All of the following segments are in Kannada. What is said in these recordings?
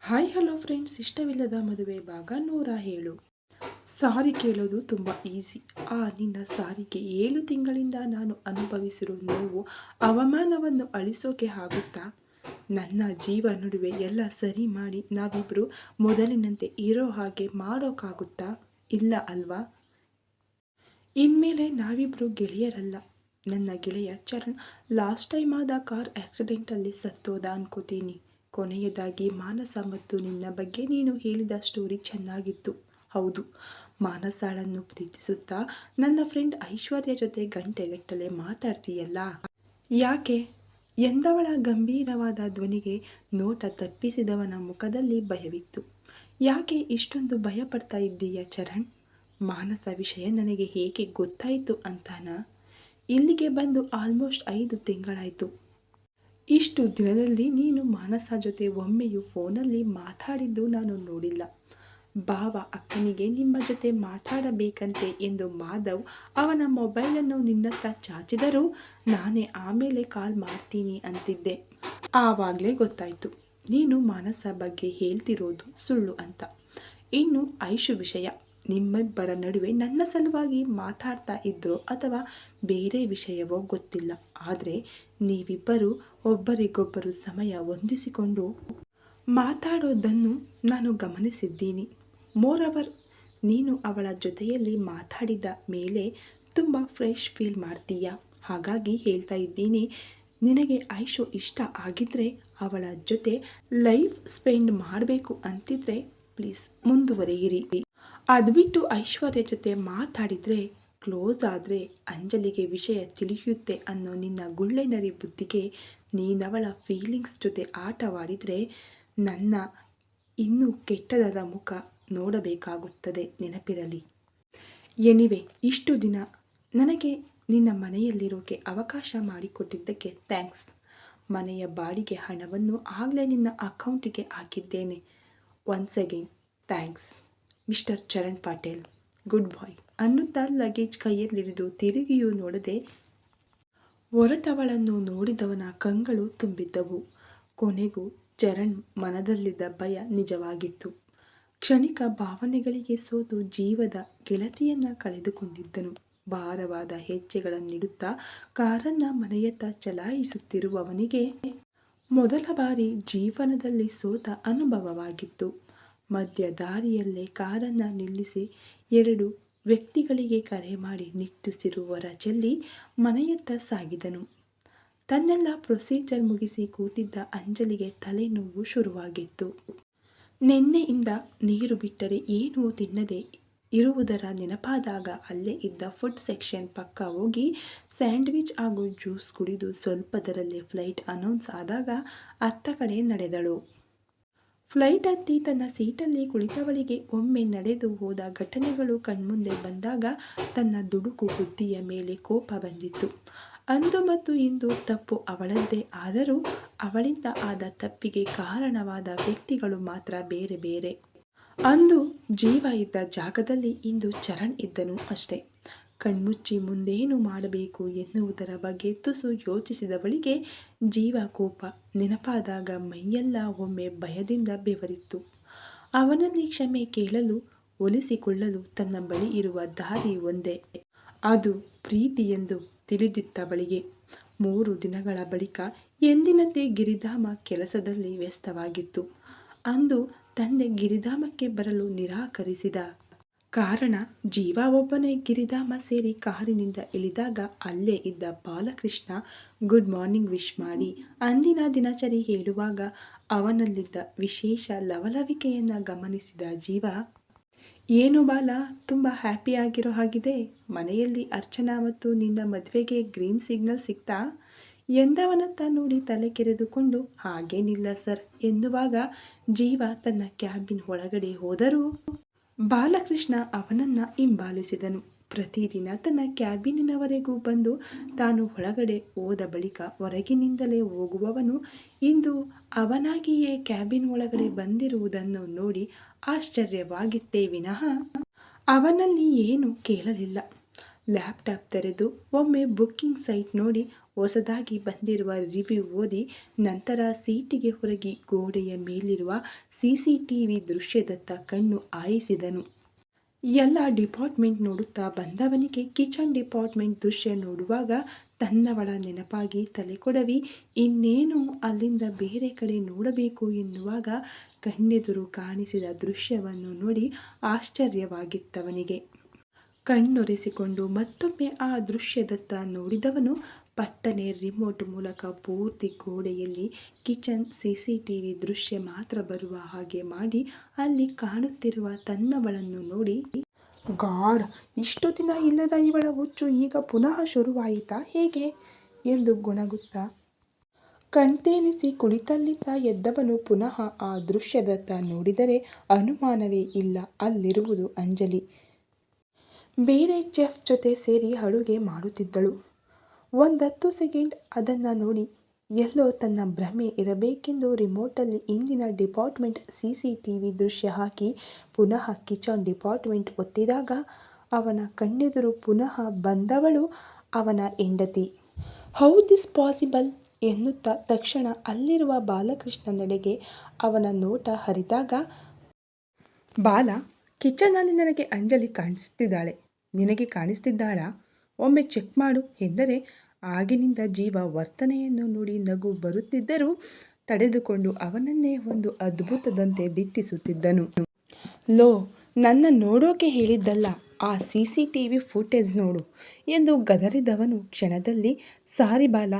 ಹಾಯ್ ಹಲೋ ಫ್ರೆಂಡ್ಸ್, ಇಷ್ಟವಿಲ್ಲದ ಮದುವೆ ಭಾಗ 107. ಸಾರಿ ಕೇಳೋದು ತುಂಬ ಈಸಿ. ನಿನ್ನ ಸಾರಿಗೆ 7 ತಿಂಗಳಿಂದ ನಾನು ಅನುಭವಿಸಿರೋ ನೋವು, ಅವಮಾನವನ್ನು ಅಳಿಸೋಕೆ ಆಗುತ್ತಾ? ನನ್ನ ಜೀವ ನಡುವೆ ಎಲ್ಲ ಸರಿ ಮಾಡಿ ನಾವಿಬ್ಬರು ಮೊದಲಿನಂತೆ ಇರೋ ಹಾಗೆ ಮಾಡೋಕ್ಕಾಗುತ್ತಾ? ಇಲ್ಲ ಅಲ್ವಾ? ಇನ್ಮೇಲೆ ನಾವಿಬ್ಬರು ಗೆಳೆಯರಲ್ಲ. ನನ್ನ ಗೆಳೆಯ ಚರಣ್ ಲಾಸ್ಟ್ ಟೈಮ್ ಆದ ಕಾರ್ ಆಕ್ಸಿಡೆಂಟಲ್ಲಿ ಸತ್ತೋದ ಅನ್ಕೋತೀನಿ. ಕೊನೆಯದಾಗಿ ಮಾನಸ ಮತ್ತು ನಿನ್ನ ಬಗ್ಗೆ ನೀನು ಹೇಳಿದ ಸ್ಟೋರಿ ಚೆನ್ನಾಗಿತ್ತು. ಹೌದು, ಮಾನಸಾಳನ್ನು ಪ್ರೀತಿಸುತ್ತಾ ನನ್ನ ಫ್ರೆಂಡ್ ಐಶ್ವರ್ಯ ಜೊತೆ ಗಂಟೆಗಟ್ಟಲೆ ಮಾತಾಡ್ತೀಯಲ್ಲ, ಯಾಕೆ ಎಂದವಳ ಗಂಭೀರವಾದ ಧ್ವನಿಗೆ ನೋಟ ತಪ್ಪಿಸಿದವನ ಮುಖದಲ್ಲಿ ಭಯವಿತ್ತು. ಯಾಕೆ ಇಷ್ಟೊಂದು ಭಯಪಡ್ತಾ ಇದ್ದೀಯ ಚರಣ್? ಮಾನಸ ವಿಷಯ ನನಗೆ ಹೇಗೆ ಗೊತ್ತಾಯಿತು ಅಂತಾನಾ? ಇಲ್ಲಿಗೆ ಬಂದು ಆಲ್ಮೋಸ್ಟ್ 5 ತಿಂಗಳಾಯಿತು. ಇಷ್ಟು ದಿನದಲ್ಲಿ ನೀನು ಮಾನಸ ಜೊತೆ ಒಮ್ಮೆಯೂ ಫೋನಲ್ಲಿ ಮಾತಾಡಿದ್ದು ನಾನು ನೋಡಿಲ್ಲ. ಭಾವ ಅಕ್ಕನಿಗೆ ನಿಮ್ಮ ಜೊತೆ ಮಾತಾಡಬೇಕಂತೆ ಎಂದು ಮಾಧವ್ ಅವನ ಮೊಬೈಲನ್ನು ನಿನ್ನತ್ತ ಚಾಚಿದರೂ ನಾನೇ ಆಮೇಲೆ ಕಾಲ್ ಮಾಡ್ತೀನಿ ಅಂತಿದ್ದೆ. ಆವಾಗಲೇ ಗೊತ್ತಾಯಿತು ನೀನು ಮಾನಸ ಬಗ್ಗೆ ಹೇಳ್ತಿರೋದು ಸುಳ್ಳು ಅಂತ. ಇನ್ನು ಐಶು ವಿಷಯ, ನಿಮ್ಮಿಬ್ಬರ ನಡುವೆ ನನ್ನ ಸಲುವಾಗಿ ಮಾತಾಡ್ತಾ ಇದ್ರೋ ಅಥವಾ ಬೇರೆ ವಿಷಯವೋ ಗೊತ್ತಿಲ್ಲ. ಆದರೆ ನೀವಿಬ್ಬರು ಒಬ್ಬರಿಗೊಬ್ಬರು ಸಮಯ ಹೊಂದಿಸಿಕೊಂಡು ಮಾತಾಡೋದನ್ನು ನಾನು ಗಮನಿಸಿದ್ದೀನಿ. ಮೋರವರ್, ನೀನು ಅವಳ ಜೊತೆಯಲ್ಲಿ ಮಾತಾಡಿದ ಮೇಲೆ ತುಂಬ ಫ್ರೆಶ್ ಫೀಲ್ ಮಾಡ್ತೀಯ. ಹಾಗಾಗಿ ಹೇಳ್ತಾ ಇದ್ದೀನಿ, ನಿನಗೆ ಐಶು ಇಷ್ಟ ಆಗಿದ್ರೆ, ಅವಳ ಜೊತೆ ಲೈಫ್ ಸ್ಪೆಂಡ್ ಮಾಡಬೇಕು ಅಂತಿದ್ರೆ ಪ್ಲೀಸ್ ಮುಂದುವರಿಯಿರಿ. ಅದು ಬಿಟ್ಟು ಐಶ್ವರ್ಯ ಜೊತೆ ಮಾತಾಡಿದರೆ, ಕ್ಲೋಸ್ ಆದರೆ ಅಂಜಲಿಗೆ ವಿಷಯ ತಿಳಿಯುತ್ತೆ ಅನ್ನೋ ನಿನ್ನ ಗುಳ್ಳೆನರಿ ಬುದ್ಧಿಗೆ ನೀನವಳ ಫೀಲಿಂಗ್ಸ್ ಜೊತೆ ಆಟವಾಡಿದರೆ ನನ್ನ ಇನ್ನೂ ಕೆಟ್ಟದಾದ ಮುಖ ನೋಡಬೇಕಾಗುತ್ತದೆ, ನೆನಪಿರಲಿ. ಎನಿವೆ, ಇಷ್ಟು ದಿನ ನನಗೆ ನಿನ್ನ ಮನೆಯಲ್ಲಿರೋಕೆ ಅವಕಾಶ ಮಾಡಿಕೊಟ್ಟಿದ್ದಕ್ಕೆ ಥ್ಯಾಂಕ್ಸ್. ಮನೆಯ ಬಾಡಿಗೆ ಹಣವನ್ನು ಆಗಲೇ ನಿನ್ನ ಅಕೌಂಟಿಗೆ ಹಾಕಿದ್ದೇನೆ. Once again thanks mister Charan Patil, good bye ಅನ್ನುತ್ತಾ ಲಗೇಜ್ ಕೈಯಲ್ಲಿರಿದು ತಿರುಗಿಯೂ ನೋಡದೆ ಹೊರಟವಳನ್ನು ನೋಡಿದವನ ಕಂಗಳು ತುಂಬಿದ್ದವು. ಕೊನೆಗೂ ಚರಣ್ ಮನದಲ್ಲಿದ್ದ ಭಯ ನಿಜವಾಗಿತ್ತು. ಕ್ಷಣಿಕ ಭಾವನೆಗಳಿಗೆ ಸೋತು ಜೀವದ ಗೆಳತಿಯನ್ನ ಕಳೆದುಕೊಂಡಿದ್ದನು. ಭಾರವಾದ ಹೆಜ್ಜೆಗಳನ್ನಿಡುತ್ತಾ ಕಾರನ್ನ ಮನೆಯತ್ತ ಚಲಾಯಿಸುತ್ತಿರುವವನಿಗೆ ಮೊದಲ ಬಾರಿ ಜೀವನದಲ್ಲಿ ಸೋತ ಅನುಭವವಾಗಿತ್ತು. ಮಧ್ಯ ದಾರಿಯಲ್ಲೇ ಕಾರನ್ನು ನಿಲ್ಲಿಸಿ 2 ವ್ಯಕ್ತಿಗಳಿಗೆ ಕರೆ ಮಾಡಿ ನಿಟ್ಟುಸಿರು ಹೊರಚೆಲ್ಲಿ ಮನೆಯತ್ತ ಸಾಗಿದನು. ತನ್ನೆಲ್ಲ ಪ್ರೊಸೀಜರ್ ಮುಗಿಸಿ ಕೂತಿದ್ದ ಅಂಜಲಿಗೆ ತಲೆನೋವು ಶುರುವಾಗಿತ್ತು. ನಿನ್ನೆಯಿಂದ ನೀರು ಬಿಟ್ಟರೆ ಏನೂ ತಿನ್ನದೆ ಇರುವುದರ ನೆನಪಾದಾಗ ಅಲ್ಲೇ ಇದ್ದ ಫುಡ್ ಸೆಕ್ಷನ್ ಪಕ್ಕ ಹೋಗಿ ಸ್ಯಾಂಡ್ವಿಚ್ ಹಾಗೂ ಜ್ಯೂಸ್ ಕುಡಿದು ಸ್ವಲ್ಪದರಲ್ಲೇ ಫ್ಲೈಟ್ ಅನೌನ್ಸ್ ಆದಾಗ ಅತ್ತ ಕಡೆ ನಡೆದಳು. ಫ್ಲೈಟ್ ಹತ್ತಿ ತನ್ನ ಸೀಟಲ್ಲಿ ಕುಳಿತವಳಿಗೆ ಒಮ್ಮೆ ನಡೆದು ಹೋದ ಘಟನೆಗಳು ಕಣ್ಮುಂದೆ ಬಂದಾಗ ತನ್ನ ದುಡುಕು ಬುದ್ಧಿಯ ಮೇಲೆ ಕೋಪ ಬಂದಿತ್ತು. ಅಂದು ಮತ್ತು ಇಂದು ತಪ್ಪು ಅವಳದ್ದೇ, ಆದರೂ ಅವಳಿಂದ ಆದ ತಪ್ಪಿಗೆ ಕಾರಣವಾದ ವ್ಯಕ್ತಿಗಳು ಮಾತ್ರ ಬೇರೆ ಬೇರೆ. ಅಂದು ಜೀವ ಇದ್ದ ಜಾಗದಲ್ಲಿ ಇಂದು ಚರಣ್ ಇದ್ದನು ಅಷ್ಟೇ. ಕಣ್ಮುಚ್ಚಿ ಮುಂದೇನು ಮಾಡಬೇಕು ಎನ್ನುವುದರ ಬಗ್ಗೆ ತುಸು ಯೋಚಿಸಿದವಳಿಗೆ ಜೀವ ಕೋಪ ನೆನಪಾದಾಗ ಮೈಯೆಲ್ಲ ಒಮ್ಮೆ ಭಯದಿಂದ ಬೆವರಿತ್ತು. ಅವನಲ್ಲಿ ಕ್ಷಮೆ ಕೇಳಲು, ಒಲಿಸಿಕೊಳ್ಳಲು ತನ್ನ ಬಳಿ ಇರುವ ದಾರಿ ಒಂದೇ, ಅದು ಪ್ರೀತಿ ಎಂದು ತಿಳಿದಿತ್ತವಳಿಗೆ. 3 ದಿನಗಳ ಬಳಿಕ ಎಂದಿನಂತೆ ಗಿರಿಧಾಮ ಕೆಲಸದಲ್ಲಿ ವ್ಯಸ್ತವಾಗಿತ್ತು. ಅಂದು ತಂದೆ ಗಿರಿಧಾಮಕ್ಕೆ ಬರಲು ನಿರಾಕರಿಸಿದ ಕಾರಣ ಜೀವ ಒಬ್ಬನೇ ಗಿರಿಧಾಮ ಸೇರಿ ಕಾರಿನಿಂದ ಇಳಿದಾಗ ಅಲ್ಲೇ ಇದ್ದ ಬಾಲಕೃಷ್ಣ ಗುಡ್ ಮಾರ್ನಿಂಗ್ ವಿಶ್ ಮಾಡಿ ಅಂದಿನ ದಿನಚರಿ ಹೇಳುವಾಗ ಅವನಲ್ಲಿದ್ದ ವಿಶೇಷ ಲವಲವಿಕೆಯನ್ನು ಗಮನಿಸಿದ ಜೀವ, ಏನು ಬಾಲ, ತುಂಬ ಹ್ಯಾಪಿಯಾಗಿರೋ ಹಾಗಿದೆ. ಮನೆಯಲ್ಲಿ ಅರ್ಚನಾ ಮತ್ತು ನಿನ್ನ ಮದುವೆಗೆ ಗ್ರೀನ್ ಸಿಗ್ನಲ್ ಸಿಗ್ತಾ ಎಂದವನತ್ತ ನೋಡಿ ತಲೆ ಕೆರೆದುಕೊಂಡು ಹಾಗೇನಿಲ್ಲ ಸರ್ ಎನ್ನುವಾಗ ಜೀವ ತನ್ನ ಕ್ಯಾಬಿನ್ ಒಳಗಡೆ ಹೋದರೂ ಬಾಲಕೃಷ್ಣ ಅವನನ್ನು ಹಿಂಬಾಲಿಸಿದನು. ಪ್ರತಿದಿನ ತನ್ನ ಕ್ಯಾಬಿನಿನವರೆಗೂ ಬಂದು ತಾನು ಒಳಗಡೆ ಹೋದ ಬಳಿಕ ಹೊರಗಿನಿಂದಲೇ ಹೋಗುವವನು ಇಂದು ಅವನಾಗಿಯೇ ಕ್ಯಾಬಿನ್ ಒಳಗಡೆ ಬಂದಿರುವುದನ್ನು ನೋಡಿ ಆಶ್ಚರ್ಯವಾಗಿತ್ತೇ ವಿನಃ ಅವನಲ್ಲಿ ಏನು ಕೇಳಲಿಲ್ಲ. ಲ್ಯಾಪ್ಟಾಪ್ ತೆರೆದು ಒಮ್ಮೆ ಬುಕ್ಕಿಂಗ್ ಸೈಟ್ ನೋಡಿ ಹೊಸದಾಗಿ ಬಂದಿರುವ ರಿವ್ಯೂ ಓದಿ ನಂತರ ಸೀಟಿಗೆ ಹೊರಗೆ ಗೋಡೆಯ ಮೇಲಿರುವ CCTV ದೃಶ್ಯದತ್ತ ಕಣ್ಣು ಹಾಯಿಸಿದನು. ಎಲ್ಲ ಡಿಪಾರ್ಟ್ಮೆಂಟ್ ನೋಡುತ್ತಾ ಬಂದವನಿಗೆ ಕಿಚನ್ ಡಿಪಾರ್ಟ್ಮೆಂಟ್ ದೃಶ್ಯ ನೋಡುವಾಗ ತನ್ನವಳ ನೆನಪಾಗಿ ತಲೆಕೊಡವಿ ಇನ್ನೇನು ಅಲ್ಲಿಂದ ಬೇರೆ ಕಡೆ ನೋಡಬೇಕು ಎನ್ನುವಾಗ ಕಣ್ಣೆದುರು ಕಾಣಿಸಿದ ದೃಶ್ಯವನ್ನು ನೋಡಿ ಆಶ್ಚರ್ಯವಾಗಿತ್ತವನಿಗೆ. ಕಣ್ಣೊರೆಸಿಕೊಂಡು ಮತ್ತೊಮ್ಮೆ ಆ ದೃಶ್ಯದತ್ತ ನೋಡಿದವನು ಪಟ್ಟನೆ ರಿಮೋಟ್ ಮೂಲಕ ಪೂರ್ತಿ ಗೋಡೆಯಲ್ಲಿ ಕಿಚನ್ CCTV ದೃಶ್ಯ ಮಾತ್ರ ಬರುವ ಹಾಗೆ ಮಾಡಿ ಅಲ್ಲಿ ಕಾಣುತ್ತಿರುವ ತನ್ನವಳನ್ನು ನೋಡಿ, ಗಾಡ್, ಇಷ್ಟು ದಿನ ಇಲ್ಲದ ಇವಳ ಹುಚ್ಚು ಈಗ ಪುನಃ ಶುರುವಾಯಿತಾ ಹೇಗೆ ಎಂದು ಗೊಣಗುತ್ತಾ ಕಣ್ತೇಲಿಸಿ ಕುಳಿತಲ್ಲಿದ್ದ ಎದ್ದವನು ಪುನಃ ಆ ದೃಶ್ಯದತ್ತ ನೋಡಿದರೆ ಅನುಮಾನವೇ ಇಲ್ಲ, ಅಲ್ಲಿರುವುದು ಅಂಜಲಿ. ಬೇರೆ ಚೆಫ್ ಜೊತೆ ಸೇರಿ ಅಡುಗೆ ಮಾಡುತ್ತಿದ್ದಳು. 10 ಸೆಕೆಂಡ್ ಅದನ್ನು ನೋಡಿ ಎಲ್ಲೋ ತನ್ನ ಭ್ರಮೆ ಇರಬೇಕೆಂದು ರಿಮೋಟಲ್ಲಿ ಇಂದಿನ ಡಿಪಾರ್ಟ್ಮೆಂಟ್ CCTV ದೃಶ್ಯ ಹಾಕಿ ಪುನಃ ಕಿಚನ್ ಡಿಪಾರ್ಟ್ಮೆಂಟ್ ಒತ್ತಿದಾಗ ಅವನ ಕಣ್ಣೆದುರು ಪುನಃ ಬಂದವಳು ಅವನ ಹೆಂಡತಿ. ಹೌ ದಿಸ್ ಪಾಸಿಬಲ್ ಎನ್ನುತ್ತಾ ತಕ್ಷಣ ಅಲ್ಲಿರುವ ಬಾಲಕೃಷ್ಣನೆಡೆಗೆ ಅವನ ನೋಟ ಹರಿದಾಗ, ಬಾಲ, ಕಿಚನ್ನಲ್ಲಿ ನನಗೆ ಅಂಜಲಿ ಕಾಣಿಸ್ತಿದ್ದಾಳೆ, ನಿನಗೆ ಕಾಣಿಸ್ತಿದ್ದಾಳಾ? ಒಮ್ಮೆ ಚೆಕ್ ಮಾಡು ಎಂದರೆ ಆಗಿನಿಂದ ಜೀವ ವರ್ತನೆಯನ್ನು ನೋಡಿ ನಗು ಬರುತ್ತಿದ್ದರೂ ತಡೆದುಕೊಂಡು ಅವನನ್ನೇ ಒಂದು ಅದ್ಭುತದಂತೆ ದಿಟ್ಟಿಸುತ್ತಿದ್ದನು. ಲೋ, ನನ್ನ ನೋಡೋಕೆ ಹೇಳಿದ್ದಲ್ಲ, ಆ CCTV ಫುಟೇಜ್ ನೋಡು ಎಂದು ಗದರಿದವನು ಕ್ಷಣದಲ್ಲಿ, ಸಾರಿ ಬಾಲ,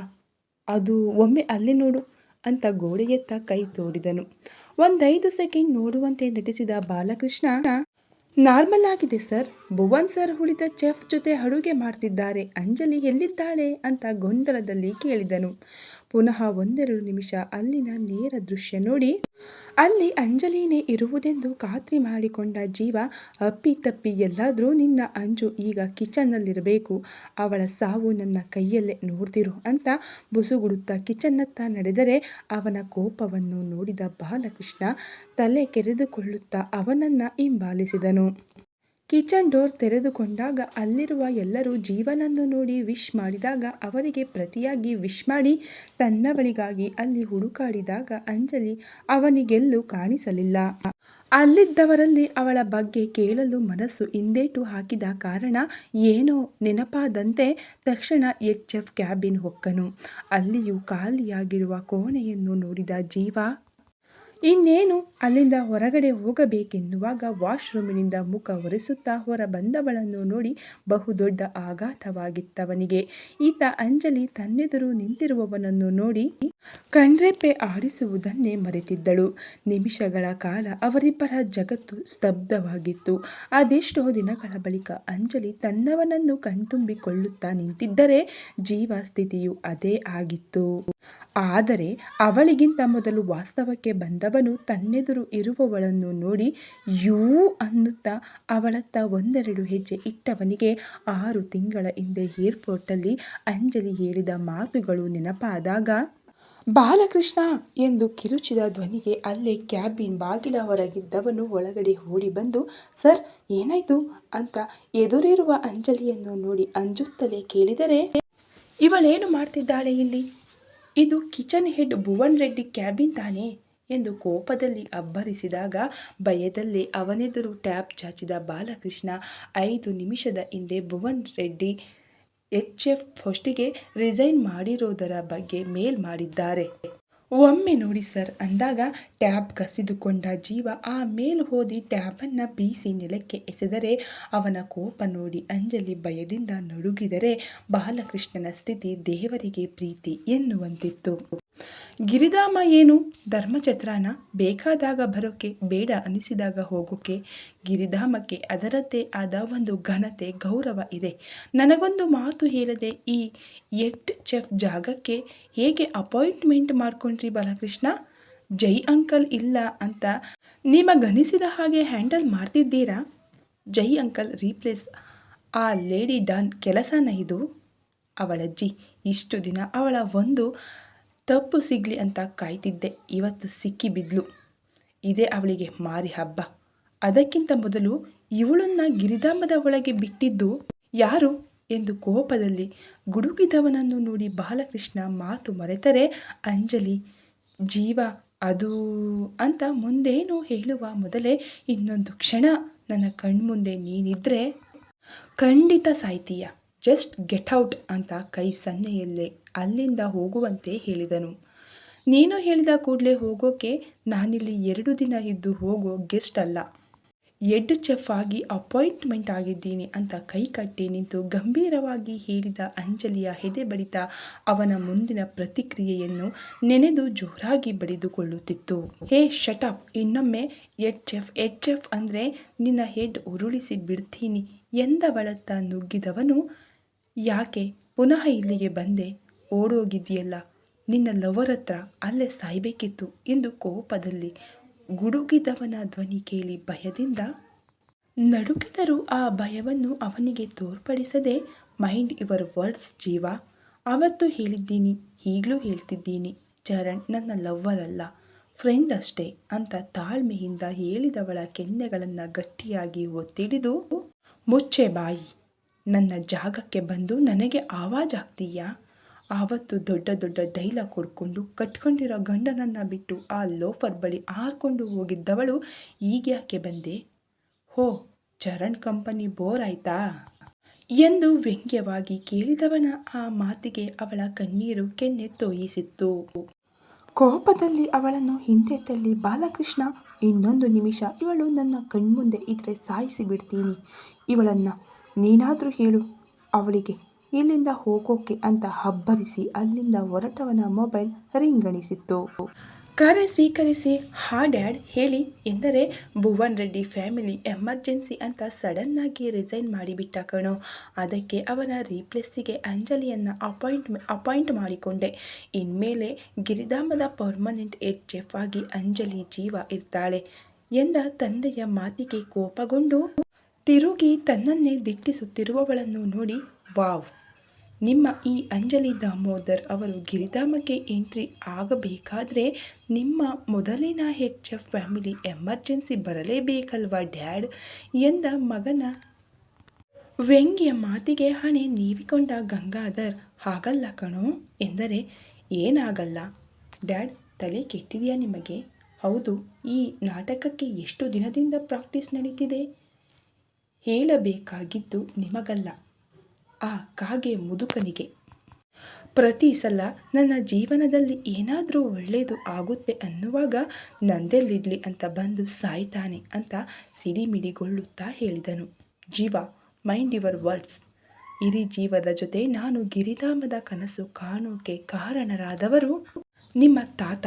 ಅದು ಒಮ್ಮೆ ಅಲ್ಲಿ ನೋಡು ಅಂತ ಗೋಡೆಯತ್ತ ಕೈ ತೋರಿದನು. 5 ಸೆಕೆಂಡ್ ನೋಡುವಂತೆ ನಟಿಸಿದ ಬಾಲಕೃಷ್ಣ, ನಾರ್ಮಲ್ ಆಗಿದೆ ಸರ್, ಭುವನ್ ಸರ್ ಉಳಿದ ಚೆಫ್ ಜೊತೆ ಅಡುಗೆ ಮಾಡ್ತಿದ್ದಾರೆ, ಅಂಜಲಿ ಎಲ್ಲಿದ್ದಾಳೆ ಅಂತ ಗೊಂದಲದಲ್ಲಿ ಕೇಳಿದನು. ಪುನಃ 1-2 ನಿಮಿಷ ಅಲ್ಲಿನ ನೇರ ದೃಶ್ಯ ನೋಡಿ ಅಲ್ಲಿ ಅಂಜಲಿನೇ ಇರುವುದೆಂದು ಖಾತ್ರಿ ಮಾಡಿಕೊಂಡ ಜೀವ, ಅಪ್ಪಿತಪ್ಪಿ ಎಲ್ಲಾದರೂ ನಿನ್ನ ಅಂಜು ಈಗ ಕಿಚನ್ನಲ್ಲಿರಬೇಕು, ಅವಳ ಸಾವು ನನ್ನ ಕೈಯಲ್ಲೇ ನೋಡ್ತಿರು ಅಂತ ಬುಸುಗುಡುತ್ತಾ ಕಿಚನ್ನತ್ತ ನಡೆದರೆ ಅವನ ಕೋಪವನ್ನು ನೋಡಿದ ಬಾಲಕೃಷ್ಣ ತಲೆ ಕೆರೆದುಕೊಳ್ಳುತ್ತಾ ಅವನನ್ನು ಹಿಂಬಾಲಿಸಿದನು. ಕಿಚನ್ ಡೋರ್ ತೆರೆದುಕೊಂಡಾಗ ಅಲ್ಲಿರುವ ಎಲ್ಲರೂ ಜೀವನನ್ನು ನೋಡಿ ವಿಶ್ ಮಾಡಿದಾಗ ಅವರಿಗೆ ಪ್ರತಿಯಾಗಿ ವಿಶ್ ಮಾಡಿ ತನ್ನವಳಿಗಾಗಿ ಅಲ್ಲಿ ಹುಡುಕಾಡಿದಾಗ ಅಂಜಲಿ ಅವನಿಗೆಲ್ಲೂ ಕಾಣಿಸಲಿಲ್ಲ. ಅಲ್ಲಿದ್ದವರಲ್ಲಿ ಅವಳ ಬಗ್ಗೆ ಕೇಳಲು ಮನಸ್ಸು ಹಿಂದೇಟು ಹಾಕಿದ ಕಾರಣ ಏನೋ ನೆನಪಾದಂತೆ ತಕ್ಷಣ HF ಕ್ಯಾಬಿನ್ ಹೊಕ್ಕನು. ಅಲ್ಲಿಯೂ ಖಾಲಿಯಾಗಿರುವ ಕೋಣೆಯನ್ನು ನೋಡಿದ ಜೀವ ಇನ್ನೇನು ಅಲ್ಲಿಂದ ಹೊರಗಡೆ ಹೋಗಬೇಕೆನ್ನುವಾಗ ವಾಶ್ರೂಮಿನಿಂದ ಮುಖ ಒರೆಸುತ್ತಾ ಹೊರ ಬಂದವಳನ್ನು ನೋಡಿ ಬಹುದೊಡ್ಡ ಆಘಾತವಾಗಿತ್ತವನಿಗೆ. ಈತ ಅಂಜಲಿ ತನ್ನೆದುರು ನಿಂತಿರುವವನನ್ನು ನೋಡಿ ಕಣ್ರೆಪ್ಪೆ ಆಡಿಸುವುದನ್ನೇ ಮರೆತಿದ್ದಳು. ನಿಮಿಷಗಳ ಕಾಲ ಅವರಿಬ್ಬರ ಜಗತ್ತು ಸ್ತಬ್ಧವಾಗಿತ್ತು. ಅದೆಷ್ಟೋ ದಿನಗಳ ಬಳಿಕ ಅಂಜಲಿ ತನ್ನವನನ್ನು ಕಣ್ತುಂಬಿಕೊಳ್ಳುತ್ತಾ ನಿಂತಿದ್ದರೆ ಜೀವ ಸ್ಥಿತಿಯು ಅದೇ ಆಗಿತ್ತು. ಆದರೆ ಅವಳಿಗಿಂತ ಮೊದಲು ವಾಸ್ತವಕ್ಕೆ ಬಂದವನು ತನ್ನೆದುರು ಇರುವವಳನ್ನು ನೋಡಿ ಯೂ ಅನ್ನುತ್ತಾ ಅವಳತ್ತ 1-2 ಹೆಜ್ಜೆ ಇಟ್ಟವನಿಗೆ 6 ತಿಂಗಳ ಹಿಂದೆ ಏರ್ಪೋರ್ಟಲ್ಲಿ ಅಂಜಲಿ ಹೇಳಿದ ಮಾತುಗಳು ನೆನಪಾದಾಗ, ಬಾಲಕೃಷ್ಣ ಎಂದು ಕಿರುಚಿದ ಧ್ವನಿಗೆ ಅಲ್ಲೇ ಕ್ಯಾಬಿನ್ ಬಾಗಿಲ ಹೊರಗಿದ್ದವನು ಒಳಗಡೆ ಓಡಿ ಬಂದು, ಸರ್ ಏನಾಯ್ತು ಅಂತ ಎದುರಿರುವ ಅಂಜಲಿಯನ್ನು ನೋಡಿ ಅಂಜುತ್ತಲೇ ಕೇಳಿದರೆ, ಇವಳೇನು ಮಾಡ್ತಿದ್ದಾಳೆ ಇಲ್ಲಿ? ಇದು kitchen head Bhuvan Reddy cabin ತಾನೇ ಎಂದು ಕೋಪದಲ್ಲಿ ಅಬ್ಬರಿಸಿದಾಗ ಭಯದಲ್ಲೇ ಅವನೆದುರು ಟ್ಯಾಬ್ ಚಾಚಿದ ಬಾಲಕೃಷ್ಣ 5 ನಿಮಿಷದ ಹಿಂದೆ ಭುವನ್ ರೆಡ್ಡಿ HF ಪೋಸ್ಟಿಗೆ ರಿಸೈನ್ ಮಾಡಿರೋದರ ಬಗ್ಗೆ ಮೇಲ್ ಮಾಡಿದ್ದಾರೆ. ಒಮ್ಮೆ ನೋಡಿ ಸರ್ ಅಂದಾಗ ಟ್ಯಾಬ್ ಕಸಿದುಕೊಂಡ ಜೀವ ಆ ಮೇಲ್ ಓದಿ ಟ್ಯಾಬನ್ನು ಬೀಸಿ ನೆಲಕ್ಕೆ ಎಸೆದರೆ ಅವನ ಕೋಪ ನೋಡಿ ಅಂಜಲಿ ಭಯದಿಂದ ನಡುಗಿದರೆ ಬಾಲಕೃಷ್ಣನ ಸ್ಥಿತಿ ದೇವರಿಗೆ ಪ್ರೀತಿ ಎನ್ನುವಂತಿತ್ತು. ಗಿರಿಧಾಮ ಏನು ಧರ್ಮಛತ್ರನ? ಬೇಕಾದಾಗ ಬರೋಕೆ, ಬೇಡ ಅನಿಸಿದಾಗ ಹೋಗೋಕೆ. ಗಿರಿಧಾಮಕ್ಕೆ ಅದರದ್ದೇ ಆದ ಒಂದು ಘನತೆ, ಗೌರವ ಇದೆ. ನನಗೊಂದು ಮಾತು ಹೇಳದೆ ಈ ಹೆಡ್ ಚೆಫ್ ಜಾಗಕ್ಕೆ ಹೇಗೆ ಅಪಾಯಿಂಟ್ಮೆಂಟ್ ಮಾಡ್ಕೊಂಡ್ರಿ ಬಾಲಕೃಷ್ಣ? ಜೈ ಅಂಕಲ್ ಇಲ್ಲ ಅಂತ ನಿಮಗನಿಸಿದ ಹಾಗೆ ಹ್ಯಾಂಡಲ್ ಮಾಡ್ತಿದ್ದೀರಾ? ಜೈ ಅಂಕಲ್ ರೀಪ್ಲೇಸ್ ಆ ಲೇಡಿ ಡಾನ್ ಕೆಲಸನ ಇದು? ಅವಳಜ್ಜಿ ಇಷ್ಟು ದಿನ ಅವಳ ಒಂದು ತಪ್ಪು ಸಿಗಲಿ ಅಂತ ಕಾಯ್ತಿದ್ದೆ, ಇವತ್ತು ಸಿಕ್ಕಿಬಿದ್ಲು. ಇದೇ ಅವಳಿಗೆ ಮಾರಿ ಹಬ್ಬ. ಅದಕ್ಕಿಂತ ಮೊದಲು ಇವಳನ್ನ ಗಿರಿಧಾಮದ ಒಳಗೆ ಬಿಟ್ಟಿದ್ದು ಯಾರು? ಎಂದು ಕೋಪದಲ್ಲಿ ಗುಡುಗಿದವನನ್ನು ನೋಡಿ ಬಾಲಕೃಷ್ಣ ಮಾತು ಮರೆತರೆ ಅಂಜಲಿ ಜೀವ ಅದು ಅಂತ ಮುಂದೇನು ಹೇಳುವ ಮೊದಲೇ ಇನ್ನೊಂದು ಕ್ಷಣ ನನ್ನ ಕಣ್ಮುಂದೆ ನೀನಿದ್ರೆ ಖಂಡಿತ ಸಾಯ್ತೀಯ, ಜಸ್ಟ್ ಗೆಟ್ ಔಟ್ ಅಂತ ಕೈ ಸನ್ನೆಯಲ್ಲೇ ಅಲ್ಲಿಂದ ಹೋಗುವಂತೆ ಹೇಳಿದನು. ನೀನು ಹೇಳಿದ ಕೂಡಲೇ ಹೋಗೋಕೆ ನಾನಿಲ್ಲಿ 2 ದಿನ ಇದ್ದು ಹೋಗೋ ಗೆಸ್ಟ್ ಅಲ್ಲ, ಹೆಡ್ ಚೆಫ್ ಆಗಿ ಅಪಾಯಿಂಟ್ಮೆಂಟ್ ಆಗಿದ್ದೀನಿ ಅಂತ ಕೈಕಟ್ಟಿ ನಿಂತು ಗಂಭೀರವಾಗಿ ಹೇಳಿದ ಅಂಜಲಿಯ ಎದೆ ಬಡಿತ ಅವನ ಮುಂದಿನ ಪ್ರತಿಕ್ರಿಯೆಯನ್ನು ನೆನೆದು ಜೋರಾಗಿ ಬಡಿದುಕೊಳ್ಳುತ್ತಿತ್ತು. ಹೇ ಶಟಪ್, ಇನ್ನೊಮ್ಮೆ ಹೆಡ್ ಚೆಫ್ ಅಂದರೆ ನಿನ್ನ ಹೆಡ್ ಉರುಳಿಸಿ ಬಿಡ್ತೀನಿ ಎಂದವಳತ್ತ ನುಗ್ಗಿದವನು, ಯಾಕೆ ಪುನಃ ಇಲ್ಲಿಗೆ ಬಂದೆ, ಓಡೋಗಿದ್ಯಲ್ಲ, ನಿನ್ನ ಲವರ್ ಹತ್ರ ಅಲ್ಲೇ ಸಾಯ್ಬೇಕಿತ್ತು ಎಂದು ಕೋಪದಲ್ಲಿ ಗುಡುಗಿದವನ ಧ್ವನಿ ಕೇಳಿ ಭಯದಿಂದ ನಡುಗಿದರೂ ಆ ಭಯವನ್ನು ಅವನಿಗೆ ತೋರ್ಪಡಿಸದೆ, ಮೈಂಡ್ ಯುವರ್ ವರ್ಡ್ಸ್ ಜೀವ, ಅವತ್ತು ಹೇಳಿದ್ದೀನಿ, ಈಗಲೂ ಹೇಳ್ತಿದ್ದೀನಿ, ಚರಣ್ ನನ್ನ ಲವ್ವರ್ ಅಲ್ಲ, ಫ್ರೆಂಡ್ ಅಷ್ಟೇ ಅಂತ ತಾಳ್ಮೆಯಿಂದ ಹೇಳಿದವಳ ಕೆನ್ನೆಗಳನ್ನು ಗಟ್ಟಿಯಾಗಿ ಒತ್ತಿಡಿದು, ಮುಚ್ಚೆ ಬಾಯಿ, ನನ್ನ ಜಾಗಕ್ಕೆ ಬಂದು ನನಗೆ ಆವಾಜ್ ಆಗ್ತೀಯಾ, ಆವತ್ತು ದೊಡ್ಡ ದೊಡ್ಡ ಡೈಲಾಗ್ ಕೊಡ್ಕೊಂಡು ಕಟ್ಕೊಂಡಿರೋ ಗಂಡನನ್ನು ಬಿಟ್ಟು ಆ ಲೋಫರ್ ಬಳಿ ಹಾರ್ಕೊಂಡು ಹೋಗಿದ್ದವಳು ಈಗ್ಯಾಕೆ ಬಂದೆ, ಹೋ ಚರಣ್ ಕಂಪನಿ ಬೋರ್ ಆಯ್ತಾ ಎಂದು ವ್ಯಂಗ್ಯವಾಗಿ ಕೇಳಿದವನ ಆ ಮಾತಿಗೆ ಅವಳ ಕಣ್ಣೀರು ಕೆನ್ನೆ ತೋಯಿಸಿತ್ತು. ಕೋಪದಲ್ಲಿ ಅವಳನ್ನು ಹಿಂದೆ ತಳ್ಳಿ ಬಾಲಕೃಷ್ಣ, ಇನ್ನೊಂದು ನಿಮಿಷ ಇವಳು ನನ್ನ ಕಣ್ಮುಂದೆ ಇದ್ರೆ ಸಾಯಿಸಿ ಬಿಡ್ತೀನಿ, ಇವಳನ್ನು ನೀನಾದರೂ ಹೇಳು ಅವಳಿಗೆ ಇಲ್ಲಿಂದ ಹೋಗೋಕೆ ಅಂತ ಹಬ್ಬರಿಸಿ ಅಲ್ಲಿಂದ ಹೊರಟವನ ಮೊಬೈಲ್ ರಿಂಗಣಿಸಿತ್ತು. ಕರೆ ಸ್ವೀಕರಿಸಿ, ಹಾ ಡ್ಯಾಡ್ ಹೇಳಿ ಎಂದರೆ, ಭುವನ್ ರೆಡ್ಡಿ ಫ್ಯಾಮಿಲಿ ಎಮರ್ಜೆನ್ಸಿ ಅಂತ ಸಡನ್ನಾಗಿ ರಿಸೈನ್ ಮಾಡಿಬಿಟ್ಟ ಕಣೋ, ಅದಕ್ಕೆ ಅವನ ರೀಪ್ಲೇಸಿಗೆ ಅಂಜಲಿಯನ್ನು ಅಪಾಯಿಂಟ್ ಮಾಡಿಕೊಂಡೆ, ಇನ್ಮೇಲೆ ಗಿರಿಧಾಮದ ಪರ್ಮನೆಂಟ್ ಹೆಡ್ ಚೆಫ್ ಆಗಿ ಅಂಜಲಿ ಜೀವ ಇರ್ತಾಳೆ ಎಂದ ತಂದೆಯ ಮಾತಿಗೆ ಕೋಪಗೊಂಡು ತಿರುಗಿ ತನ್ನನ್ನೇ ದಿಟ್ಟಿಸುತ್ತಿರುವವಳನ್ನು ನೋಡಿ, ವಾವ್, ನಿಮ್ಮ ಈ ಅಂಜಲಿ ದಾಮೋದರ್ ಅವರು ಗಿರಿಧಾಮಕ್ಕೆ ಎಂಟ್ರಿ ಆಗಬೇಕಾದ್ರೆ ನಿಮ್ಮ ಮೊದಲಿನ ಹೆಡ್ ಚೆಫ್ ಫ್ಯಾಮಿಲಿ ಎಮರ್ಜೆನ್ಸಿ ಬರಲೇಬೇಕಲ್ವಾ ಡ್ಯಾಡ್ ಎಂದ ಮಗನ ವ್ಯಂಗ್ಯ ಮಾತಿಗೆ ಹಣೆ ನೀವಿಕೊಂಡ ಗಂಗಾಧರ್, ಹಾಗಲ್ಲ ಕಣೋ ಎಂದರೆ, ಏನಾಗಲ್ಲ ಡ್ಯಾಡ್, ತಲೆ ಕೆಟ್ಟಿದೆಯಾ ನಿಮಗೆ, ಹೌದು ಈ ನಾಟಕಕ್ಕೆ ಎಷ್ಟು ದಿನದಿಂದ ಪ್ರಾಕ್ಟೀಸ್ ನಡೀತಿದೆ, ಹೇಳಬೇಕಾಗಿದ್ದು ನಿಮಗಲ್ಲ, ಆ ಕಾಗೆ ಮುದುಕನಿಗೆ, ಪ್ರತಿ ಸಲ ನನ್ನ ಜೀವನದಲ್ಲಿ ಏನಾದರೂ ಒಳ್ಳೆಯದು ಆಗುತ್ತೆ ಅನ್ನುವಾಗ ನಂದೆಲ್ಲಿಡ್ಲಿ ಅಂತ ಬಂದು ಸಾಯ್ತಾನೆ ಅಂತ ಸಿಡಿಮಿಡಿಗೊಳ್ಳುತ್ತಾ ಹೇಳಿದನು. ಜೀವ, ಮೈಂಡ್ ಯುವರ್ ವರ್ಡ್ಸ್, ಇಡೀ ಜೀವದ ಜೊತೆ ನಾನು ಗಿರಿಧಾಮದ ಕನಸು ಕಾಣೋಕೆ ಕಾರಣರಾದವರು ನಿಮ್ಮ ತಾತ,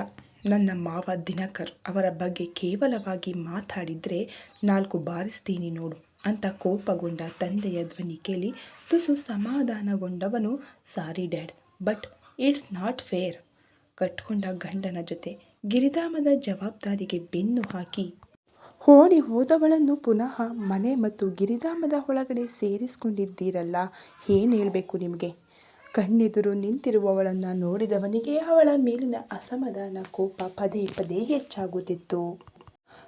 ನನ್ನ ಮಾವ ದಿನಕರ್ ಅವರ ಬಗ್ಗೆ ಕೇವಲವಾಗಿ ಮಾತಾಡಿದರೆ 4 ಬಾರಿಸ್ತೀನಿ ನೋಡು ಅಂತ ಕೋಪಗೊಂಡ ತಂದೆಯ ಧ್ವನಿ ಕೇಳಿ ತುಸು ಸಮಾಧಾನಗೊಂಡವನು, sorry dad, but it's not fair, ಕಟ್ಕೊಂಡ ಗಂಡನ ಜೊತೆ ಗಿರಿಧಾಮದ ಜವಾಬ್ದಾರಿಗೆ ಬೆನ್ನು ಹಾಕಿ ಓಡಿ ಹೋದವಳನ್ನು ಪುನಃ ಮನೆ ಮತ್ತು ಗಿರಿಧಾಮದ ಒಳಗಡೆ ಸೇರಿಸ್ಕೊಂಡಿದ್ದೀರಲ್ಲ, ಏನು ಹೇಳಬೇಕು ನಿಮಗೆ, ಕಣ್ಣೆದುರು ನಿಂತಿರುವವಳನ್ನು ನೋಡಿದವನಿಗೆ ಅವಳ ಮೇಲಿನ ಅಸಮಾಧಾನ ಕೋಪ ಪದೇ ಪದೇ ಹೆಚ್ಚಾಗುತ್ತಿತ್ತು.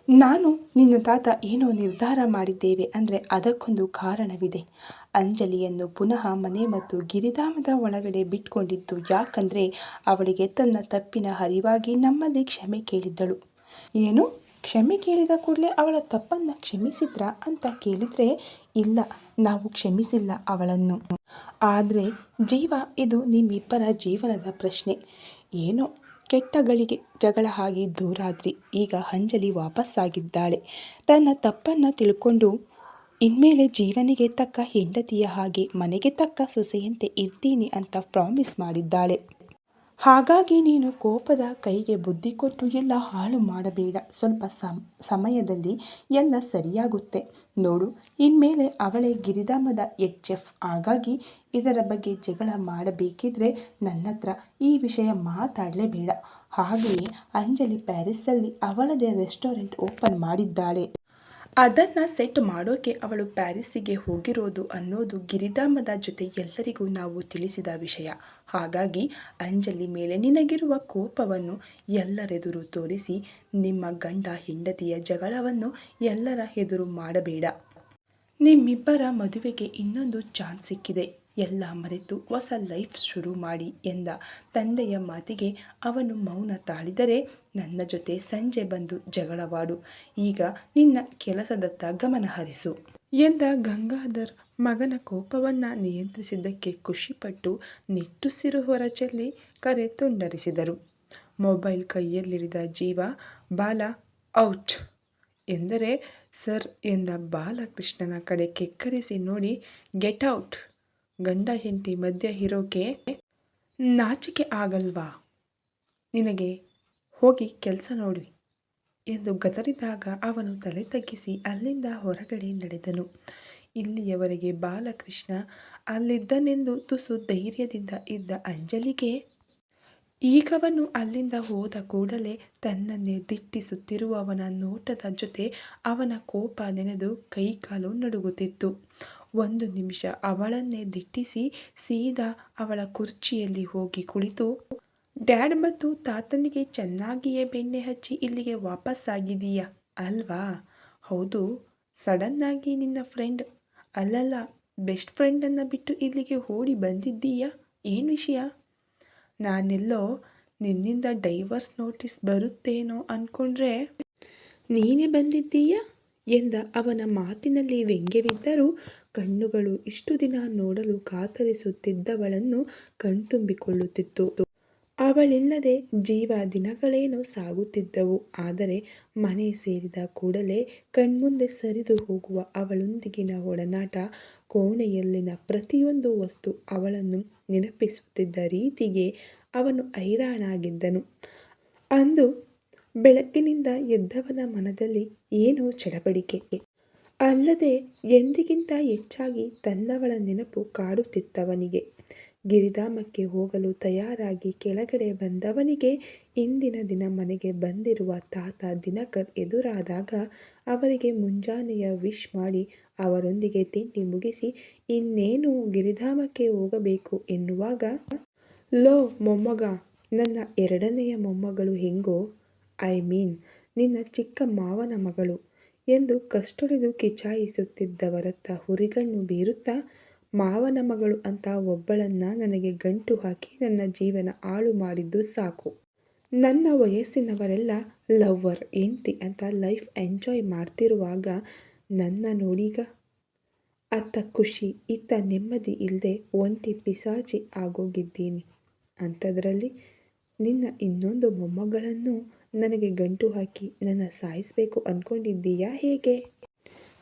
ನಾನು ನಿನ್ನ ತಾತ ಏನೋ ನಿರ್ಧಾರ ಮಾಡಿದ್ದೇವೆ ಅಂದರೆ ಅದಕ್ಕೊಂದು ಕಾರಣವಿದೆ, ಅಂಜಲಿಯನ್ನು ಪುನಃ ಮನೆ ಮತ್ತು ಗಿರಿಧಾಮದ ಒಳಗಡೆ ಬಿಟ್ಕೊಂಡಿದ್ದು ಯಾಕಂದರೆ ಅವಳಿಗೆ ತನ್ನ ತಪ್ಪಿನ ಅರಿವಾಗಿ ನಮ್ಮಲ್ಲಿ ಕ್ಷಮೆ ಕೇಳಿದ್ದಳು. ಏನು, ಕ್ಷಮೆ ಕೇಳಿದ ಕೂಡಲೇ ಅವಳ ತಪ್ಪನ್ನು ಕ್ಷಮಿಸಿದ್ರಾ ಅಂತ ಕೇಳಿದರೆ, ಇಲ್ಲ, ನಾವು ಕ್ಷಮಿಸಿಲ್ಲ ಅವಳನ್ನು, ಆದರೆ ಜೀವ, ಇದು ನಿಮ್ಮಿಬ್ಬರ ಜೀವನದ ಪ್ರಶ್ನೆ, ಏನೋ ಕೆಟ್ಟ ಗಳಿಗೆ ಜಗಳ ಆಗಿ ದೂರಾದ್ರಿ, ಈಗ ಅಂಜಲಿ ವಾಪಸ್ಸಾಗಿದ್ದಾಳೆ, ತನ್ನ ತಪ್ಪನ್ನು ತಿಳ್ಕೊಂಡು ಇನ್ಮೇಲೆ ಜೀವನಿಗೆ ತಕ್ಕ ಹೆಂಡತಿಯ ಹಾಗೆ ಮನೆಗೆ ತಕ್ಕ ಸೊಸೆಯಂತೆ ಇರ್ತೀನಿ ಅಂತ ಪ್ರಾಮಿಸ್ ಮಾಡಿದ್ದಾಳೆ. ಹಾಗಾಗಿ ನೀನು ಕೋಪದ ಕೈಗೆ ಬುದ್ಧಿ ಕೊಟ್ಟು ಎಲ್ಲ ಹಾಳು ಮಾಡಬೇಡ, ಸ್ವಲ್ಪ ಸಮಯದಲ್ಲಿ ಎಲ್ಲ ಸರಿಯಾಗುತ್ತೆ ನೋಡು, ಇನ್ಮೇಲೆ ಅವಳೇ ಗಿರಿಧಾಮದ ಹೆಡ್ ಚೆಫ್, ಹಾಗಾಗಿ ಇದರ ಬಗ್ಗೆ ಜಗಳ ಮಾಡಬೇಕಿದ್ರೆ ನನ್ನ ಹತ್ರ ಈ ವಿಷಯ ಮಾತಾಡಲೇಬೇಡ. ಹಾಗೆಯೇ ಅಂಜಲಿ ಪ್ಯಾರಿಸ್ಸಲ್ಲಿ ಅವಳದೇ ರೆಸ್ಟೋರೆಂಟ್ ಓಪನ್ ಮಾಡಿದ್ದಾಳೆ, ಅದನ್ನು ಸೆಟ್ ಮಾಡೋಕೆ ಅವಳು ಪ್ಯಾರಿಸ್ಸಿಗೆ ಹೋಗಿರೋದು ಅನ್ನೋದು ಗಿರಿಧಾಮದ ಜೊತೆ ಎಲ್ಲರಿಗೂ ನಾವು ತಿಳಿಸಿದ ವಿಷಯ. ಹಾಗಾಗಿ ಅಂಜಲಿ ಮೇಲೆ ನಿನಗಿರುವ ಕೋಪವನ್ನು ಎಲ್ಲರೆದುರು ತೋರಿಸಿ ನಿಮ್ಮ ಗಂಡ ಹೆಂಡತಿಯ ಜಗಳವನ್ನು ಎಲ್ಲರ ಎದುರು ಮಾಡಬೇಡ. ನಿಮ್ಮಿಬ್ಬರ ಮದುವೆಗೆ ಇನ್ನೊಂದು ಚಾನ್ಸ್ ಸಿಕ್ಕಿದೆ, ಎಲ್ಲ ಮರೆತು ಹೊಸ ಲೈಫ್ ಶುರು ಮಾಡಿ ಎಂದ ತಂದೆಯ ಮಾತಿಗೆ ಅವನು ಮೌನ ತಾಳಿದರೆ, ನನ್ನ ಜೊತೆ ಸಂಜೆ ಬಂದು ಜಗಳವಾಡು, ಈಗ ನಿನ್ನ ಕೆಲಸದತ್ತ ಗಮನ ಹರಿಸು ಎಂದ ಗಂಗಾಧರ್ ಮಗನ ಕೋಪವನ್ನು ನಿಯಂತ್ರಿಸಿದ್ದಕ್ಕೆ ಖುಷಿಪಟ್ಟು ನಿಟ್ಟುಸಿರು ಹೊರಚೆಲ್ಲಿ ಕರೆ ತುಂಡರಿಸಿದರು. ಮೊಬೈಲ್ ಕೈಯಲ್ಲಿರಿದ ಜೀವ, ಬಾಲ ಔಟ್ ಎಂದರೆ ಸರ್ ಎಂದ ಬಾಲಕೃಷ್ಣನ ಕಡೆ ಕೆಕ್ಕರಿಸಿ ನೋಡಿ, ಗೆಟ್ ಔಟ್, ಗಂಡ ಹೆಂಡತಿ ಮಧ್ಯ ಇರೋಕೆ ನಾಚಿಕೆ ಆಗಲ್ವಾ ನಿನಗೆ, ಹೋಗಿ ಕೆಲಸ ನೋಡಿ ಎಂದು ಗದರಿದಾಗ ಅವನು ತಲೆ ತಗ್ಗಿಸಿ ಅಲ್ಲಿಂದ ಹೊರಗಡೆ ನಡೆದನು. ಇಲ್ಲಿಯವರೆಗೆ ಬಾಲಕೃಷ್ಣ ಅಲ್ಲಿದ್ದನೆಂದು ತುಸು ಧೈರ್ಯದಿಂದ ಇದ್ದ ಅಂಜಲಿಗೆ ಈಗವನು ಅಲ್ಲಿಂದ ಹೋದ ಕೂಡಲೇ ತನ್ನನ್ನೇ ದಿಟ್ಟಿಸುತ್ತಿರುವವನ ನೋಟದ ಜೊತೆ ಅವನ ಕೋಪ ನೆನೆದು ಕೈಕಾಲು ನಡುಗುತ್ತಿತ್ತು. ಒಂದು ನಿಮಿಷ ಅವಳನ್ನೇ ದಿಟ್ಟಿಸಿ ಸೀದಾ ಅವಳ ಕುರ್ಚಿಯಲ್ಲಿ ಹೋಗಿ ಕುಳಿತು, ಡ್ಯಾಡ್ ಮತ್ತು ತಾತನಿಗೆ ಚೆನ್ನಾಗಿಯೇ ಬೆಣ್ಣೆ ಹಚ್ಚಿ ಇಲ್ಲಿಗೆ ವಾಪಸ್ಸಾಗಿದೀಯ ಅಲ್ವಾ? ಹೌದು, ಸಡನ್ನಾಗಿ ನಿನ್ನ ಫ್ರೆಂಡ್, ಅಲ್ಲಲ್ಲ ಬೆಸ್ಟ್ ಫ್ರೆಂಡನ್ನು ಬಿಟ್ಟು ಇಲ್ಲಿಗೆ ಓಡಿ ಬಂದಿದ್ದೀಯ, ಏನು ವಿಷಯ? ನಾನೆಲ್ಲೋ ನಿನ್ನಿಂದ ಡೈವರ್ಸ್ ನೋಟಿಸ್ ಬರುತ್ತೇನೋ ಅಂದ್ಕೊಂಡ್ರೆ ನೀನೇ ಬಂದಿದ್ದೀಯ ಎಂದ ಅವನ ಮಾತಿನಲ್ಲಿ ವ್ಯಂಗ್ಯವಿದ್ದರೂ ಕಣ್ಣುಗಳು ಇಷ್ಟು ದಿನ ನೋಡಲು ಕಾತರಿಸುತ್ತಿದ್ದವಳನ್ನು ಕಣ್ತುಂಬಿಕೊಳ್ಳುತ್ತಿತ್ತು. ಅವಳಿಲ್ಲದೆ ಜೀವ ದಿನಗಳೇನೋ ಸಾಗುತ್ತಿದ್ದವು. ಆದರೆ ಮನೆ ಸೇರಿದ ಕೂಡಲೇ ಕಣ್ಮುಂದೆ ಸರಿದು ಹೋಗುವ ಅವಳೊಂದಿಗಿನ ಒಡನಾಟ, ಕೋಣೆಯಲ್ಲಿನ ಪ್ರತಿಯೊಂದು ವಸ್ತು ಅವಳನ್ನು ನೆನಪಿಸುತ್ತಿದ್ದ ರೀತಿಗೆ ಅವನು ಹೈರಾಣಾಗಿದ್ದನು. ಅಂದು ಬೆಳಗ್ಗಿನಿಂದ ಎದ್ದವನ ಮನದಲ್ಲಿ ಏನೋ ಚಡಪಡಿಕೆ. ಅಲ್ಲದೆ ಎಂದಿಗಿಂತ ಹೆಚ್ಚಾಗಿ ತನ್ನವಳ ನೆನಪು ಕಾಡುತ್ತಿತ್ತವನಿಗೆ. ಗಿರಿಧಾಮಕ್ಕೆ ಹೋಗಲು ತಯಾರಾಗಿ ಕೆಳಗಡೆ ಬಂದವನಿಗೆ ಇಂದಿನ ದಿನ ಮನೆಗೆ ಬಂದಿರುವ ತಾತ ದಿನಕರ್ ಎದುರಾದಾಗ ಅವರಿಗೆ ಮುಂಜಾನೆಯ ವಿಶ್ ಮಾಡಿ ಅವರೊಂದಿಗೆ ತಿಂಡಿ ಮುಗಿಸಿ ಇನ್ನೇನು ಗಿರಿಧಾಮಕ್ಕೆ ಹೋಗಬೇಕು ಎನ್ನುವಾಗ, ಲೋ ಮೊಮ್ಮಗ, ನನ್ನ ಎರಡನೆಯ ಮೊಮ್ಮಗಳು ಹೆಂಗೋ, ಐ ಮೀನ್ ನಿನ್ನ ಚಿಕ್ಕ ಮಾವನ ಮಗಳು ಎಂದು ಕಷ್ಟೊಡೆದು ಕಿಚಾಯಿಸುತ್ತಿದ್ದವರತ್ತ ಹುರಿಗಣ್ಣು ಬೀರುತ್ತಾ, ಮಾವನ ಮಗಳು ಅಂತ ಒಬ್ಬಳನ್ನ ನನಗೆ ಗಂಟು ಹಾಕಿ ನನ್ನ ಜೀವನ ಹಾಳು ಮಾಡಿದ್ದು ಸಾಕು. ನನ್ನ ವಯಸ್ಸಿನವರೆಲ್ಲ ಲವ್ವರ್, ಹೆಂಡ್ತಿ ಅಂತ ಲೈಫ್ ಎಂಜಾಯ್ ಮಾಡ್ತಿರುವಾಗ ನನ್ನ ನೋಡೀಗ. ಅತ್ತ ಖುಷಿ ಇತ್ತ ನೆಮ್ಮದಿ ಇಲ್ಲದೆ ಒಂಟಿ ಪಿಸಾಚಿ ಆಗೋಗಿದ್ದೀನಿ. ಅಂಥದ್ರಲ್ಲಿ ನಿನ್ನ ಇನ್ನೊಂದು ಮೊಮ್ಮಗಳನ್ನು ನನಗೆ ಗಂಟು ಹಾಕಿ ನನ್ನ ಸಾಯಿಸಬೇಕು ಅಂದ್ಕೊಂಡಿದ್ದೀಯಾ ಹೇಗೆ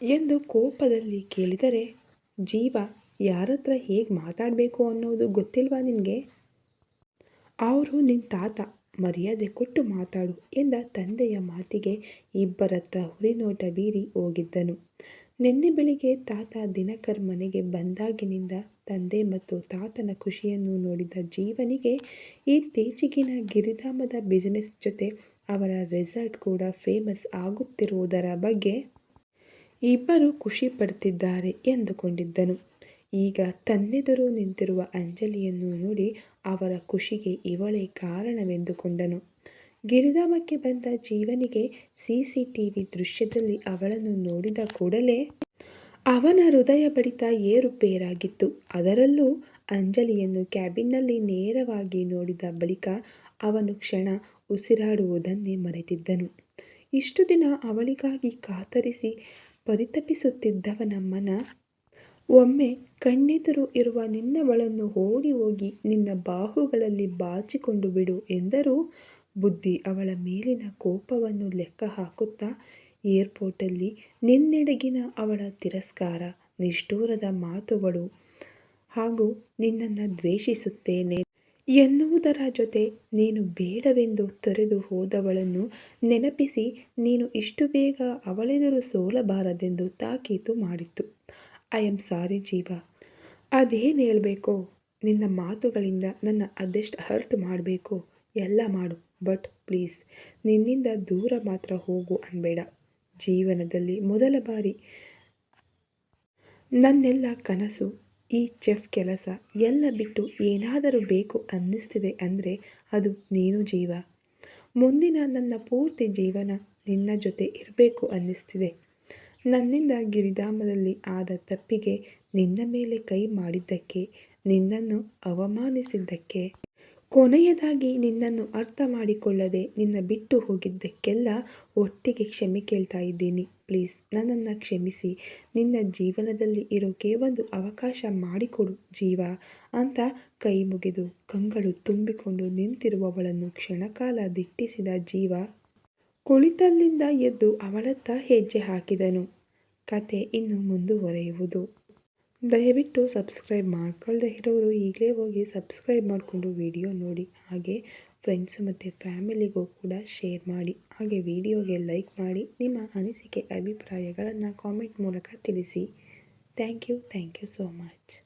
ಎಂದು ಕೋಪದಲ್ಲಿ ಕೇಳಿದರೆ, ಜೀವ, ಯಾರತ್ರ ಹೇಗೆ ಮಾತಾಡಬೇಕು ಅನ್ನೋದು ಗೊತ್ತಿಲ್ವಾ ನಿನಗೆ? ಅವರು ನಿನ್ನ ತಾತ, ಮರ್ಯಾದೆ ಕೊಟ್ಟು ಮಾತಾಡು ಎಂದ ತಂದೆಯ ಮಾತಿಗೆ ಇಬ್ಬರತ್ತ ಹುರಿನೋಟ ಬೀರಿ ಹೋಗಿದ್ದನು. ನಿನ್ನೆ ಬೆಳಿಗ್ಗೆ ತಾತ ದಿನಕರ್ ಮನೆಗೆ ಬಂದಾಗಿನಿಂದ ತಂದೆ ಮತ್ತು ತಾತನ ಖುಷಿಯನ್ನು ನೋಡಿದ ಜೀವನಿಗೆ ಇತ್ತೀಚೆಗಿನ ಗಿರಿಧಾಮದ ಬಿಸಿನೆಸ್ ಜೊತೆ ಅವರ ರೆಸಾರ್ಟ್ ಕೂಡ ಫೇಮಸ್ ಆಗುತ್ತಿರುವುದರ ಬಗ್ಗೆ ಇಬ್ಬರು ಖುಷಿ ಪಡ್ತಿದ್ದಾರೆ ಎಂದುಕೊಂಡಿದ್ದನು. ಈಗ ತನ್ನೆದುರು ನಿಂತಿರುವ ಅಂಜಲಿಯನ್ನು ನೋಡಿ ಅವರ ಖುಷಿಗೆ ಇವಳೇ ಕಾರಣವೆಂದುಕೊಂಡನು. ಗಿರಿಧಾಮಕ್ಕೆ ಬಂದ ಜೀವನಿಗೆ CCTV ದೃಶ್ಯದಲ್ಲಿ ಅವಳನ್ನು ನೋಡಿದ ಕೂಡಲೇ ಅವನ ಹೃದಯ ಬಡಿತ ಏರುಪೇರಾಗಿತ್ತು. ಅದರಲ್ಲೂ ಅಂಜಲಿಯನ್ನು ಕ್ಯಾಬಿನ್ನಲ್ಲಿ ನೇರವಾಗಿ ನೋಡಿದ ಬಳಿಕ ಅವನು ಕ್ಷಣ ಉಸಿರಾಡುವುದನ್ನೇ ಮರೆತಿದ್ದನು. ಇಷ್ಟು ದಿನ ಅವಳಿಗಾಗಿ ಕಾತರಿಸಿ ಪರಿತಪಿಸುತ್ತಿದ್ದವನ ಮನ ಒಮ್ಮೆ ಕಣ್ಣೆದುರು ಇರುವ ನಿನ್ನವಳನ್ನು ಓಡಿ ಹೋಗಿ ನಿನ್ನ ಬಾಹುಗಳಲ್ಲಿ ಬಾಚಿಕೊಂಡು ಬಿಡು ಎಂದರೂ ಬುದ್ಧಿ ಅವಳ ಮೇಲಿನ ಕೋಪವನ್ನು ಲೆಕ್ಕ ಹಾಕುತ್ತಾ ಏರ್ಪೋರ್ಟಲ್ಲಿ ನಿನ್ನೆಡೆಗಿನ ಅವಳ ತಿರಸ್ಕಾರ, ನಿಷ್ಠೂರದ ಮಾತುಗಳು ಹಾಗೂ ನಿನ್ನನ್ನು ದ್ವೇಷಿಸುತ್ತೇನೆ ಎನ್ನುವುದರ ಜೊತೆ ನೀನು ಬೇಡವೆಂದು ತೊರೆದು ಹೋದವಳನ್ನು ನೆನಪಿಸಿ ನೀನು ಇಷ್ಟು ಬೇಗ ಅವಳೆದುರು ಸೋಲಬಾರದೆಂದು ತಾಕೀತು ಮಾಡಿತ್ತು. ಐ ಆಮ್ ಸಾರಿ ಜೀವ, ಅದೇನು ಹೇಳಬೇಕೋ, ನಿನ್ನ ಮಾತುಗಳಿಂದ ನನ್ನ ಅದೆಷ್ಟು ಹರ್ಟ್ ಮಾಡಬೇಕೋ ಎಲ್ಲ ಮಾಡು, ಬಟ್ ಪ್ಲೀಸ್ ನಿನ್ನಿಂದ ದೂರ ಮಾತ್ರ ಹೋಗು ಅನ್ಬೇಡ. ಜೀವನದಲ್ಲಿ ಮೊದಲ ಬಾರಿ ನನ್ನೆಲ್ಲ ಕನಸು, ಈ ಚೆಫ್ ಕೆಲಸ ಎಲ್ಲ ಬಿಟ್ಟು ಏನಾದರೂ ಬೇಕು ಅನ್ನಿಸ್ತಿದೆ ಅಂದರೆ ಅದು ನೀನು ಜೀವ. ಮುಂದಿನ ನನ್ನ ಪೂರ್ತಿ ಜೀವನ ನಿನ್ನ ಜೊತೆ ಇರಬೇಕು ಅನ್ನಿಸ್ತಿದೆ. ನನ್ನಿಂದ ಗಿರಿಧಾಮದಲ್ಲಿ ಆದ ತಪ್ಪಿಗೆ ನಿನ್ನ ಮೇಲೆ ಕೈ ಮಾಡಿದ್ದಕ್ಕೆ ನಿನ್ನನ್ನು ಅವಮಾನಿಸಿದ್ದಕ್ಕೆ. ಕೊನೆಯದಾಗಿ ನಿನ್ನನ್ನು ಅರ್ಥ ಮಾಡಿಕೊಳ್ಳದೆ ನಿನ್ನ ಬಿಟ್ಟು ಹೋಗಿದ್ದಕ್ಕೆಲ್ಲ ಒಟ್ಟಿಗೆ ಕ್ಷಮೆ ಕೇಳ್ತಾ ಇದ್ದೀನಿ. ಪ್ಲೀಸ್ ನನ್ನನ್ನು ಕ್ಷಮಿಸಿ. ನಿನ್ನ ಜೀವನದಲ್ಲಿ ಇರೋಕೆ ಒಂದು ಅವಕಾಶ ಮಾಡಿಕೊಡು ಜೀವ ಅಂತ ಕೈ ಮುಗಿದು ಕಂಗಳು ತುಂಬಿಕೊಂಡು ನಿಂತಿರುವವಳನ್ನು ಕ್ಷಣಕಾಲ ದಿಟ್ಟಿಸಿದ ಜೀವ ಕುಳಿತಲ್ಲಿಂದ ಎದ್ದು ಅವಳತ್ತ ಹೆಜ್ಜೆ ಹಾಕಿದನು. ಕತೆ ಇನ್ನು ಮುಂದುವರೆಯುವುದು. ದಯವಿಟ್ಟು ಸಬ್ಸ್ಕ್ರೈಬ್ ಮಾಡ್ಕೊಳ್ಳದೆ ಇರೋರು ಈಗಲೇ ಹೋಗಿ ಸಬ್ಸ್ಕ್ರೈಬ್ ಮಾಡಿಕೊಂಡು ವಿಡಿಯೋ ನೋಡಿ. ಹಾಗೆ ಫ್ರೆಂಡ್ಸು ಮತ್ತು ಫ್ಯಾಮಿಲಿಗೂ ಕೂಡ ಶೇರ್ ಮಾಡಿ. ಹಾಗೆ ವಿಡಿಯೋಗೆ ಲೈಕ್ ಮಾಡಿ. ನಿಮ್ಮ ಅನಿಸಿಕೆ ಅಭಿಪ್ರಾಯಗಳನ್ನು ಕಾಮೆಂಟ್ ಮೂಲಕ ತಿಳಿಸಿ. Thank you so much.